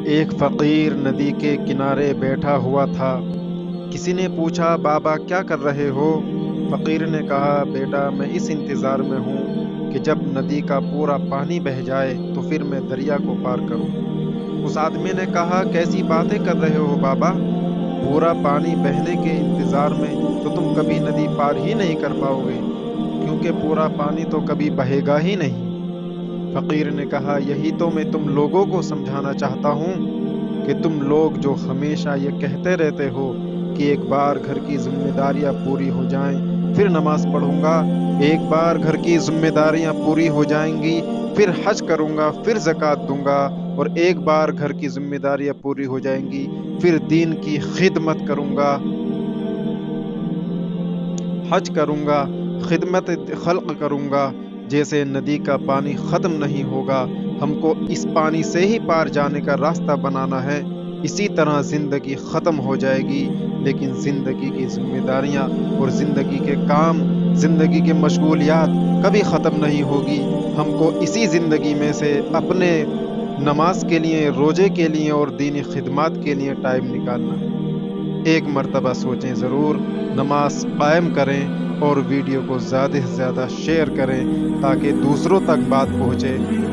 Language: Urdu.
ایک فقیر ندی کے کنارے بیٹھا ہوا تھا۔ کسی نے پوچھا، بابا کیا کر رہے ہو؟ فقیر نے کہا، بیٹا میں اس انتظار میں ہوں کہ جب ندی کا پورا پانی بہہ جائے تو پھر میں دریا کو پار کروں۔ اس آدمی نے کہا، کیسی باتیں کر رہے ہو بابا؟ پورا پانی بہنے کے انتظار میں تو تم کبھی ندی پار ہی نہیں کر پاؤ گے، کیونکہ پورا پانی تو کبھی بہے گا ہی نہیں۔ فقیر نے کہا، یہی تو میں تم لوگوں کو سمجھانا چاہتا ہوں کہ تم لوگ جو ہمیشہ یہ کہتے رہتے ہو کہ ایک بار گھر کی ذمہ داریاں پوری ہو جائیں پھر نماز پڑھوں گا، ایک بار گھر کی ذمہ داریاں پوری ہو جائیں گی پھر حج کروں گا، پھر زکوٰۃ دوں گا، اور ایک بار گھر کی ذمہ داریاں پوری ہو جائیں گی پھر دین کی خدمت کروں گا، حج کروں گا، خدمت خلق کروں گا۔ جیسے ندی کا پانی ختم نہیں ہوگا، ہم کو اس پانی سے ہی پار جانے کا راستہ بنانا ہے، اسی طرح زندگی ختم ہو جائے گی، لیکن زندگی کی ذمہ داریاں اور زندگی کے کام، زندگی کے مشغولیات کبھی ختم نہیں ہوگی۔ ہم کو اسی زندگی میں سے اپنے نماز کے لیے، روزے کے لیے اور دینی خدمات کے لیے ٹائم نکالنا ہے۔ ایک مرتبہ سوچیں ضرور، نماز قائم کریں اور ویڈیو کو زیادہ سے زیادہ شیئر کریں تاکہ دوسروں تک بات پہنچے اور